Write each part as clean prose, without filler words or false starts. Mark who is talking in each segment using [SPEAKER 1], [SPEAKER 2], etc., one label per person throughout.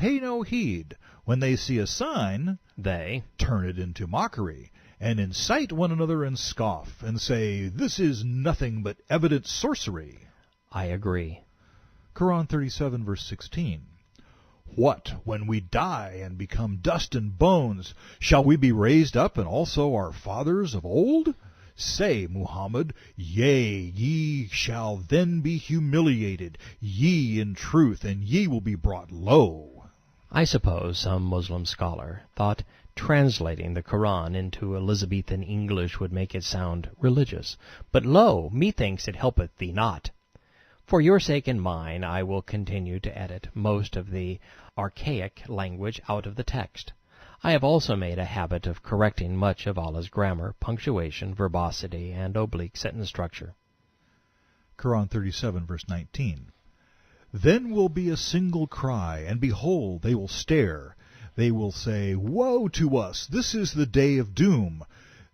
[SPEAKER 1] pay no heed. When they see a sign,
[SPEAKER 2] they
[SPEAKER 1] turn it into mockery, and incite one another and scoff, and say, "This is nothing but evident sorcery."
[SPEAKER 2] I agree.
[SPEAKER 1] Quran 37, verse 16. What, when we die and become dust and bones, shall we be raised up, and also our fathers of old? Say, Muhammad, yea, ye shall then be humiliated, ye in truth, and ye will be brought low.
[SPEAKER 2] I suppose some Muslim scholar thought translating the Quran into Elizabethan English would make it sound religious. But lo, methinks it helpeth thee not. For your sake and mine, I will continue to edit most of the archaic language out of the text. I have also made a habit of correcting much of Allah's grammar, punctuation, verbosity, and oblique sentence structure.
[SPEAKER 1] Quran 37, verse 19. Then will be a single cry, and behold, they will stare. They will say, Woe to us! This is the day of doom.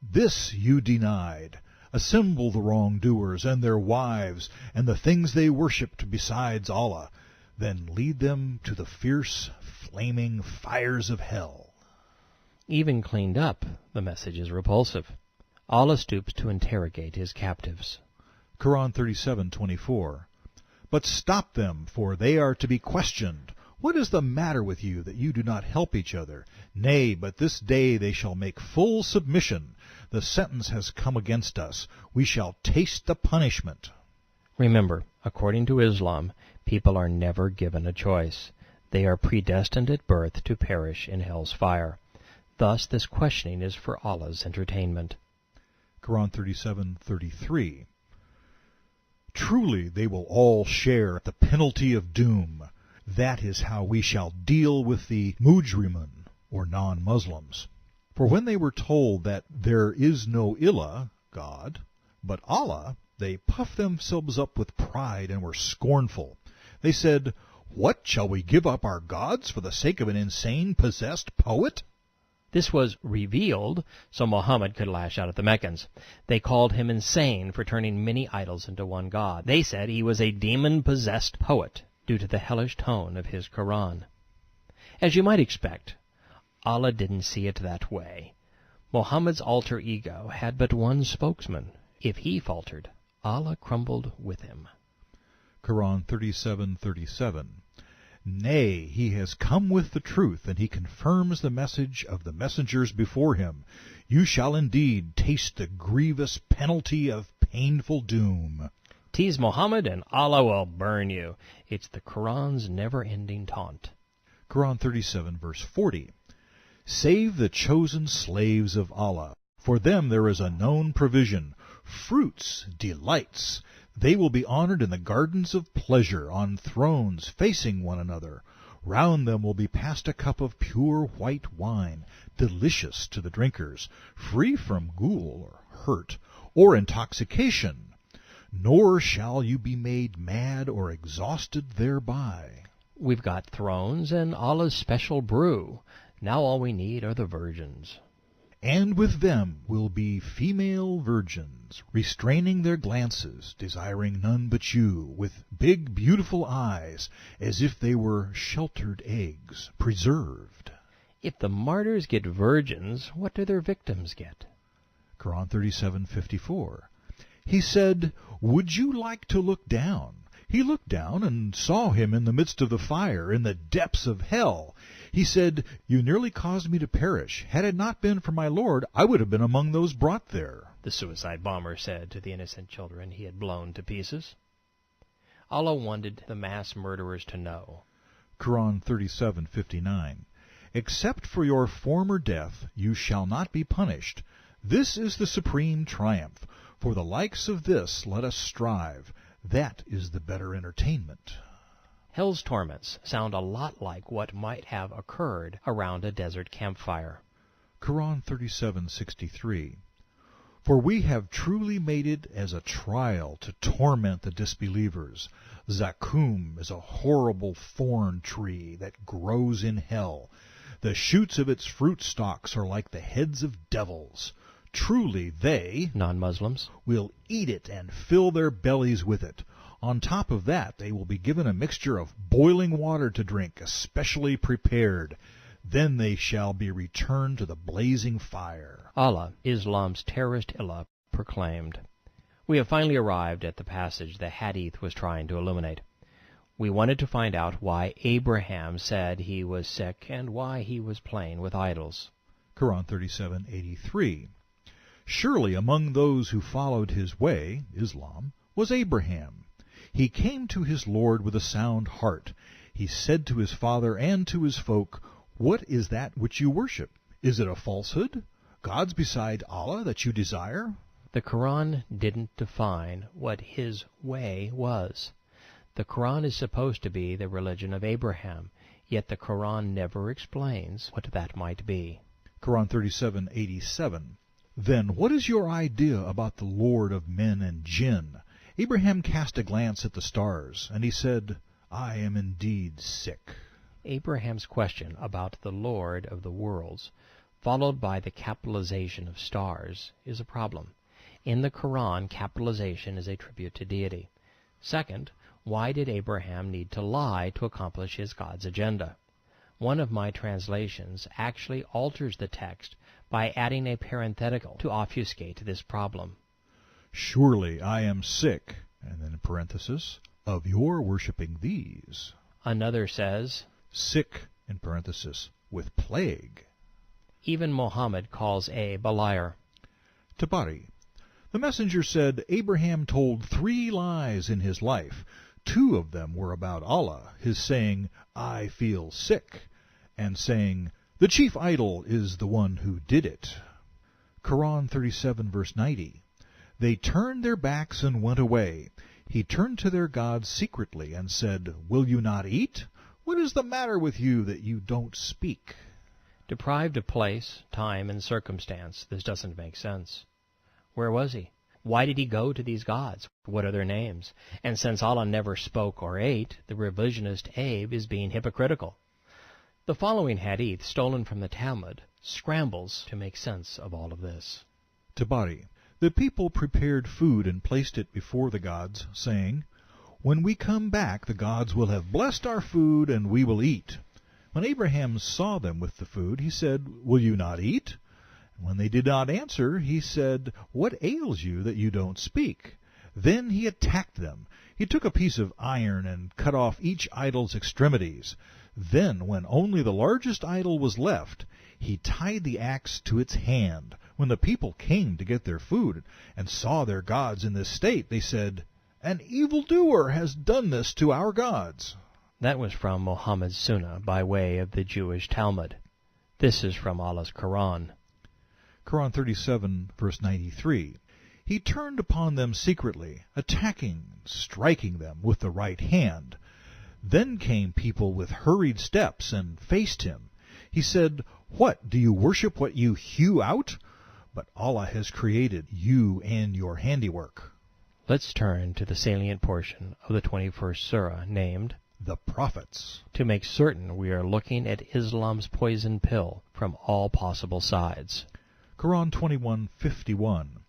[SPEAKER 1] This you denied. Assemble the wrongdoers and their wives, and the things they worshipped besides Allah. Then lead them to the fierce, flaming fires of hell.
[SPEAKER 2] Even cleaned up, the message is repulsive. Allah stoops to interrogate his captives.
[SPEAKER 1] Quran 37:24. But stop them, for they are to be questioned. What is the matter with you, that you do not help each other? Nay, but this day they shall make full submission. The sentence has come against us. We shall taste the punishment.
[SPEAKER 2] Remember, according to Islam, people are never given a choice. They are predestined at birth to perish in hell's fire. Thus, this questioning is for Allah's entertainment.
[SPEAKER 1] Quran 37:33. Truly they will all share the penalty of doom. That is how we shall deal with the mujrimun, or non-Muslims. For when they were told that there is no Ilah, God, but Allah, they puffed themselves up with pride and were scornful. They said, What, shall we give up our gods for the sake of an insane, possessed poet?
[SPEAKER 2] This was revealed so Muhammad could lash out at the Meccans. They called him insane for turning many idols into one god. They said he was a demon-possessed poet due to the hellish tone of his Quran. As you might expect, Allah didn't see it that way. Muhammad's alter ego had but one spokesman. If he faltered, Allah crumbled with him.
[SPEAKER 1] Quran 37:37. Nay, he has come with the truth, and he confirms the message of the messengers before him. You shall indeed taste the grievous penalty of painful doom.
[SPEAKER 2] Tease Muhammad and Allah will burn you. It's the Quran's never-ending taunt.
[SPEAKER 1] Quran 37, verse 40. Save the chosen slaves of Allah. For them there is a known provision, fruits, delights. They will be honored in the gardens of pleasure, on thrones facing one another. Round them will be passed a cup of pure white wine, delicious to the drinkers, free from ghoul or hurt, or intoxication. Nor shall you be made mad or exhausted thereby.
[SPEAKER 2] We've got thrones and Allah's special brew. Now all we need are the virgins.
[SPEAKER 1] And with them will be female virgins, restraining their glances, desiring none but you, with big, beautiful eyes, as if they were sheltered eggs, preserved.
[SPEAKER 2] If the martyrs get virgins, what do their victims get?
[SPEAKER 1] Quran 37:54. He said, Would you like to look down? He looked down and saw him in the midst of the fire, in the depths of hell. He said, You nearly caused me to perish. Had it not been for my Lord, I would have been among those brought there.
[SPEAKER 2] The suicide bomber said to the innocent children he had blown to pieces. Allah wanted the mass murderers to know.
[SPEAKER 1] Quran 37:59. Except for your former death, you shall not be punished. This is the supreme triumph. For the likes of this let us strive. That is the better entertainment.
[SPEAKER 2] Hell's torments sound a lot like what might have occurred around a desert campfire.
[SPEAKER 1] Quran 37:63. For we have truly made it as a trial to torment the disbelievers. Zakum is a horrible thorn tree that grows in hell. The shoots of its fruit stalks are like the heads of devils. Truly they,
[SPEAKER 2] non-Muslims,
[SPEAKER 1] will eat it and fill their bellies with it. On top of that, they will be given a mixture of boiling water to drink, especially prepared. Then they shall be returned to the blazing fire.
[SPEAKER 2] Allah, Islam's terrorist illah, proclaimed. We have finally arrived at the passage the hadith was trying to illuminate. We wanted to find out why Abraham said he was sick and why he was playing with idols.
[SPEAKER 1] Quran 37:83. Surely among those who followed his way, Islam, was Abraham. He came to his Lord with a sound heart. He said to his father and to his folk, "What is that which you worship? Is it a falsehood? Gods beside Allah that you desire?"
[SPEAKER 2] The Quran didn't define what his way was. The Quran is supposed to be the religion of Abraham, yet the Quran never explains what that might be.
[SPEAKER 1] Quran 37:87. Then what is your idea about the Lord of men and jinn? Abraham cast a glance at the stars, and he said, "I am indeed sick."
[SPEAKER 2] Abraham's question about the Lord of the worlds, followed by the capitalization of stars, is a problem. In the Quran, capitalization is a tribute to deity. Second, why did Abraham need to lie to accomplish his God's agenda? One of my translations actually alters the text by adding a parenthetical to obfuscate this problem.
[SPEAKER 1] Surely I am sick, and then in parenthesis, of your worshiping these.
[SPEAKER 2] Another says,
[SPEAKER 1] Sick, in parenthesis, with plague.
[SPEAKER 2] Even Muhammad calls Abe a liar.
[SPEAKER 1] Tabari. The messenger said Abraham told 3 lies in his life. 2 of them were about Allah, his saying, "I feel sick," and saying, "The chief idol is the one who did it." Quran 37:90. They turned their backs and went away. He turned to their gods secretly and said, "Will you not eat? What is the matter with you that you don't speak?"
[SPEAKER 2] Deprived of place, time, and circumstance, this doesn't make sense. Where was he? Why did he go to these gods? What are their names? And since Allah never spoke or ate, the revisionist Abe is being hypocritical. The following hadith, stolen from the Talmud, scrambles to make sense of all of this.
[SPEAKER 1] Tabari. The people prepared food and placed it before the gods, saying, "When we come back, the gods will have blessed our food, and we will eat." When Abraham saw them with the food, he said, "Will you not eat?" And when they did not answer, he said, "What ails you that you don't speak?" Then he attacked them. He took a piece of iron and cut off each idol's extremities. Then, when only the largest idol was left, he tied the axe to its hand. When the people came to get their food and saw their gods in this state, they said, "An evildoer has done this to our gods."
[SPEAKER 2] That was from Muhammad's Sunnah by way of the Jewish Talmud. This is from Allah's Quran.
[SPEAKER 1] Quran 37:93. He turned upon them secretly, attacking, striking them with the right hand. Then came people with hurried steps and faced him. He said, "What, do you worship what you hew out? But Allah has created you and your handiwork."
[SPEAKER 2] Let's turn to the salient portion of the 21st surah named
[SPEAKER 1] The Prophets.
[SPEAKER 2] to make certain we are looking at Islam's poison pill from all possible sides.
[SPEAKER 1] Quran 21:51.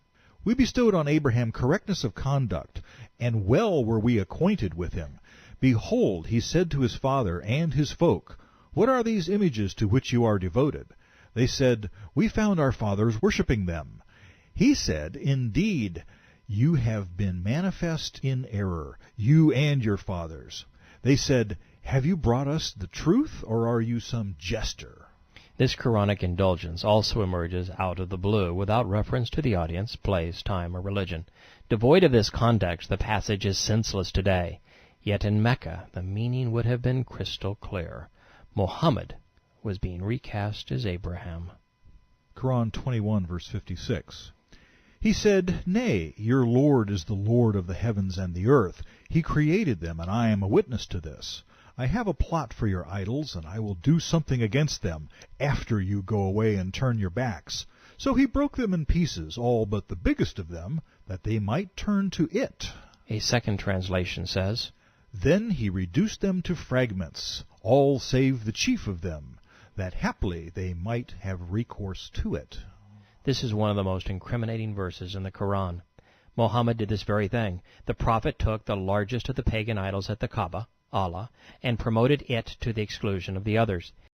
[SPEAKER 1] We bestowed on Abraham correctness of conduct, and well were we acquainted with him. Behold, he said to his father and his folk, "What are these images to which you are devoted?" They said, "We found our fathers worshipping them." He said, "Indeed, you have been manifest in error, you and your fathers." They said, "Have you brought us the truth, or are you some jester?"
[SPEAKER 2] This Quranic indulgence also emerges out of the blue without reference to the audience, place, time, or religion. Devoid of this context, the passage is senseless today. Yet in Mecca, the meaning would have been crystal clear. Muhammad was being recast as Abraham.
[SPEAKER 1] Quran 21:56. He said, "Nay, your Lord is the Lord of the heavens and the earth. He created them, and I am a witness to this. I have a plot for your idols, and I will do something against them after you go away and turn your backs." So he broke them in pieces, all but the biggest of them, that they might turn to it.
[SPEAKER 2] A second translation says,
[SPEAKER 1] Then he reduced them to fragments, all save the chief of them, that haply they might have recourse to it.
[SPEAKER 2] This is one of the most incriminating verses in the Quran. Mohammed did this very thing. The Prophet took the largest of the pagan idols at the Kaaba, Allah, and promoted it to the exclusion of the others.